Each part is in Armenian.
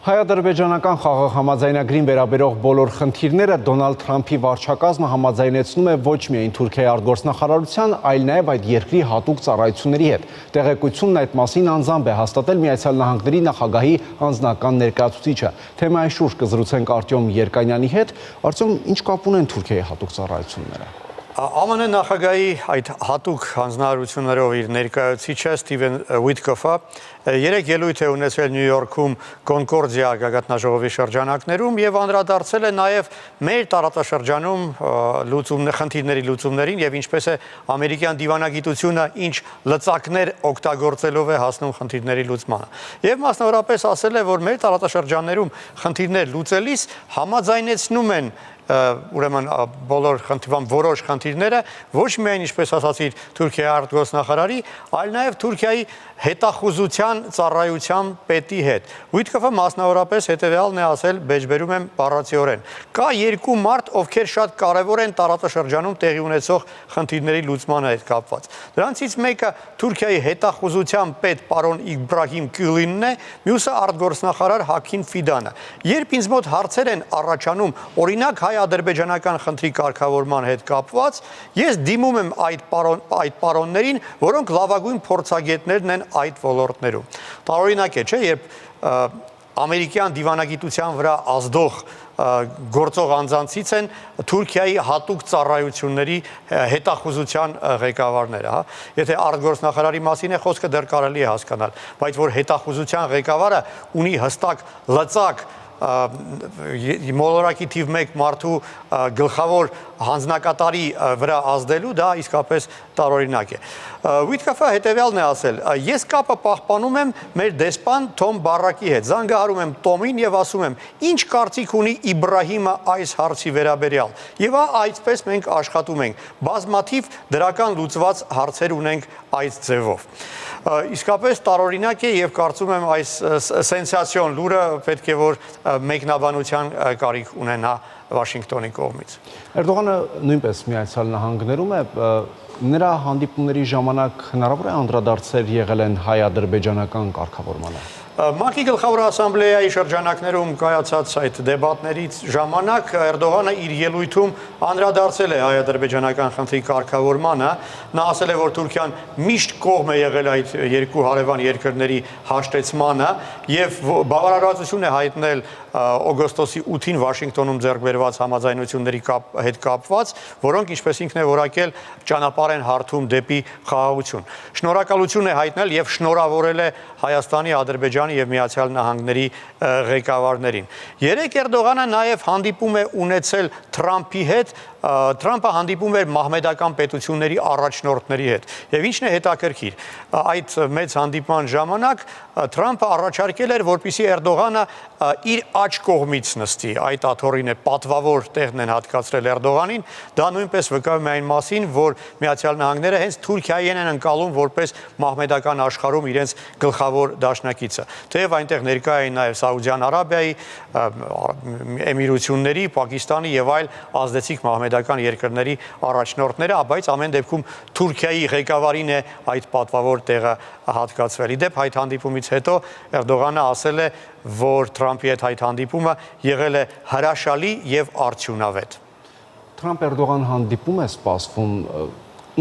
Հայ-ադրբեջանական խաղաղ համաձայնագրին վերաբերող բոլոր խնդիրները Դոնալդ Թրամփի վարչակազմը համաձայնեցնում է ոչ միայն Թուրքիայի արտգործնախարարության, այլ նաև այդ երկրի հատուկ ծառայությունների հետ։ Տեղեկությունն այդ մասին անձամբ է հաստատել Միացյալ Նահանգների նախագահի անձնական ներկայացուցիչը։ Թեմայի շուրջ կզրուցենք Արտյոմ Երկանյանի հետ։ Արտյոմ, ինչ կապ ունեն Թուրքիայի հատուկ ծառայությունները։ ԱՄՆ նախագահի այդ հատուկ հանձնարարություններով իր ներկայացուցիչը Սթիվեն Ուիթկոֆը երեք ելույթ է ունեցել Նյու Յորքում Կոնկորդիա գագաթնաժողովի շրջանակներում եւ անդրադարձել է նաեւ մեր տարածաշրջանում խնդիրների լուծումներին եւ ինչպես է ամերիկյան դիվանագիտությունը ինչ լծակներ օգտագործելով է հասնում խնդիրների լուծմանը։ Եվ մասնավորապես ասել է, որ մեր տարածաշրջաններում խնդիրներ լուծելիս համաձայնեցնում են ուրեմն որոշ խնդիրները ոչ միայն ինչպես ասացիր Թուրքիայի արտգործնախարարի, այլ նաև Թուրքիայի հետախուզության ծառայության պետի հետ։ Ուիթկոֆը մասնավորապես հետևյալն է ասել, բեջբերում եմ բառացիորեն. կա երկու մարդ, ովքեր շատ կարևոր են տարածաշրջանում տեղի ունեցող խնդիրների լուծման հետ կապված։ Դրանցից մեկը Թուրքիայի հետախուզության պետ պարոն Իբրահիմ Գյուլինն է, մյուսը արտգործնախարար Հաքին Ֆիդանը։ Երբ ինձ մոտ հարցեր են առաջանում, օրինակ հայ-ադրբեջանական խնդրի կարգավորման հետ կապված, ես դիմում եմ այդ պարոններին, որոնք լավագույն փորձագետներն են այդ ոլորտներում։ Տարօրինակ է, չէ, երբ ամերիկյան դիվանագիտության վրա ազդող գործող անձանցից են Թուրքիայի հատուկ ծառայությունների հետախուզության ղեկավարները, հա։ Եթե արտգործնախարարի մասին է խոսքը, դեռ կարելի է հասկանալ, բայց որ հետախուզության ղեկավարը ունի հստակ լծակ մոլորակի թիվ 1 մարդու գլխավոր հանձնակատարի վրա ազդելու, դա իսկապես տարօրինակ է։ Ուիթկոֆը հետևյալն է ասել. ես կապը պահպանում եմ մեր դեսպան Թոմ Բարակի հետ, զանգահարում եմ Տոմին եւ ասում եմ, ինչ կարծիք ունի Իբրահիմը այս հարցի վերաբերյալ։ Եվ այսպես մենք աշխատում ենք, բազմաթիվ դրական լուծված հարցեր ունենք այս ձևով։ Իսկապես տարօրինակ է եւ կարծում եմ այս սենսացիոն լուրը պետք է որ մեկնաբանության կարիք ունենա Վաշինգտոնի կողմից։ Էրդողանը նույնպես Միացյալ Նահանգներում է, նրա հանդիպումների ժամանակ հնարավոր է անդրադարձել եղել են հայ-ադրբեջանական կարգավորմանը։ ՄԱԿ-ի գլխավոր ասամբլեայի շրջանակներում կայացած այդ դեբատներից ժամանակ Էրդողանը իր ելույթում անդրադարձել է հայ-ադրբեջանական խնդրի կարգավորմանը, նա ասել է, որ Թուրքիան միշտ կողմ է եղել այդ երկու հարևան երկրների հաշտեցմանը եւ բավարարվածություն է հայտնել օգոստոսի 8-ին Վաշինգտոնում ձեռք բերված համաձայնությունների հետ կապված, որոնք ինչպես ինքն է որակել ճանապարհ են հարթում դեպի խաղաղություն։ Շնորհակալություն է հայտնել եւ շնորհավորել է Հայաստանի, Ադրբեջանի եւ Միացյալ Նահանգների ղեկավարներին։ Երեք Էրդողանը նաեւ հանդիպում է ունեցել Թրամփի հետ, Թրամփը հանդիպում էր մահմեդական պետությունների առաջնորդների հետ։ Եվ ինչն է հետաքրքիր, այդ մեծ հանդիպման ժամանակ Թրամփը առաջարկել էր, որպեսզի Էրդողանը իր աջ կողմից նստի, այդ աթոռին է պատվավոր տեղն են հատկացրել Էրդողանին, դա նույնպես վկայում է այն մասին, որ Միացյալ Նահանգները հենց Թուրքիային են ընկալում որպես մահմեդական աշխարհում իրենց գլխավոր դաշնակիցը։ Թեև այնտեղ ներկա էին նաև Սաուդյան Արաբիայի, Էմիրությունների, Պակիստանի եւ այլ ազդեցիկ մահմեդական երկրների առաջնորդները, բայց ամեն դեպքում Թուրքիայի ղեկավարին է այդ պատվավոր տեղը հատկացվել։ Իդեպ այդ հանդիպումից հետո Էրդողանը ասել է, որ Թրամփի հետ այդ հանդիպումը եղել է հրաշալի եւ արդյունավետ։ Թրամփ-Էրդողան հանդիպում է սպասվում,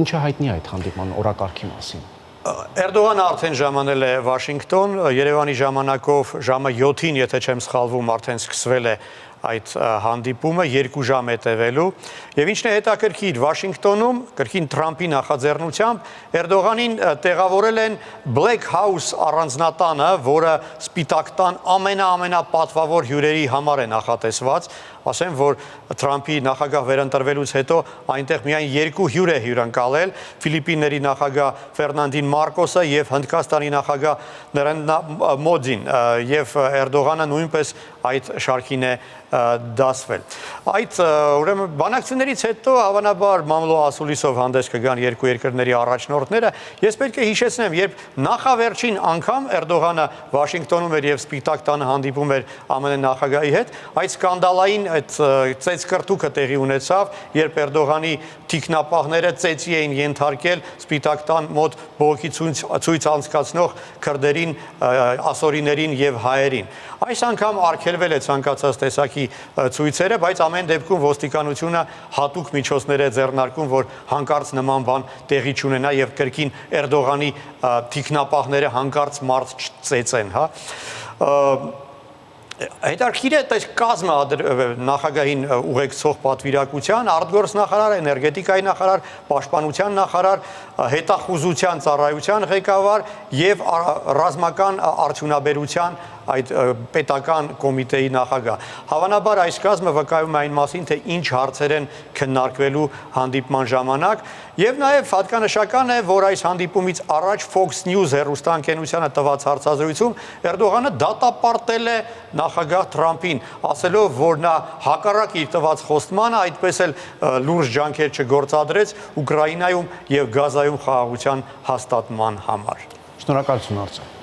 ինչը հայտնի է այդ հանդիպման օրակարգի մասին։ Էրդողանը արդեն ժամանել է Վաշինգտոն, Երևանի ժամանակով ժամը 7-ին, եթե չեմ սխալվում, արդեն սկսվել է այդ հանդիպումը 2 ժամ է տևելու եւ ինչն է հետաքրքիր Վաշինգտոնում կրկին Թրամփի նախաձեռնությամբ Էրդողանին տեղավորել են Black House առանձնատանը, որը Սպիտակ տան ամենապատվավոր հյուրերի համար է նախատեսված, ասեմ, որ Թրամփի նախագահ վերընտրվելուց հետո այնտեղ միայն 2 հյուր է հյուրընկալել, Ֆիլիպինների նախագահ Ֆերնանդին Մարկոսը եւ Հնդկաստանի նախագահ Նարենդրա Մոդին եւ Էրդողանը նույնպես այդ շարքին է դասվել։ Այդ ուրեմն բանակցություններից հետո հավանաբար մամլո ասուլիսով հանդես կգան երկու երկրների առաջնորդները։ Ես պետք է հիշեցնեմ, երբ նախավերջին անգամ Էրդողանը Վաշինգտոնում էր եւ Սպիտակ տանը հանդիպում էր ԱՄՆ նախագահի հետ, այդ սկանդալային այդ ծեծկրտուկը տեղի ունեցավ, երբ Էրդողանի թիկնապահները ծեծի էին ենթարկել Սպիտակ տան մոտ բողոքի ցույց անցկացնող քրդերին, ասորիներին եւ հայերին։ Այս անգամ արգելվել է ցանկացած տեսակի ցույցերը, բայց ամեն դեպքում ոստիկանությունը հատուկ միջոցներ է ձեռնարկում, որ հանկարծ նման բան տեղի չունենա եւ կրկին Էրդողանի թիկնապահները հանկարծ մարդ չծեծեն, հա։ Հետարքիր է այս կազմը նախագահին ուղեկցող պատվիրակության, արտգործնախարար, էներգետիկայի նախարար, պաշտպանության նախարար, հետախուզության ծառայության ղեկավար եւ ռազմական արդյունաբերության այդ պետական կոմիտեի նախագահ։ Հավանաբար այս կազմը վկայում է այն մասին, թե ինչ հարցեր են քննարկվելու հանդիպման ժամանակ, եւ նաեւ հատկանշական է, որ այս հանդիպումից առաջ Fox News հեռուստաընկերությանը տված հարցազրույցում Էրդողանը դատապարտել է նախագահ Թրամփին, ասելով, որ նա հակառակ իր տված խոստմանը այդպես էլ լուրջ ջանքեր չգործադրեց Ուկրաինայում եւ Գազայում խաղաղության հաստատման համար։ Շնորհակալություն, Արծո։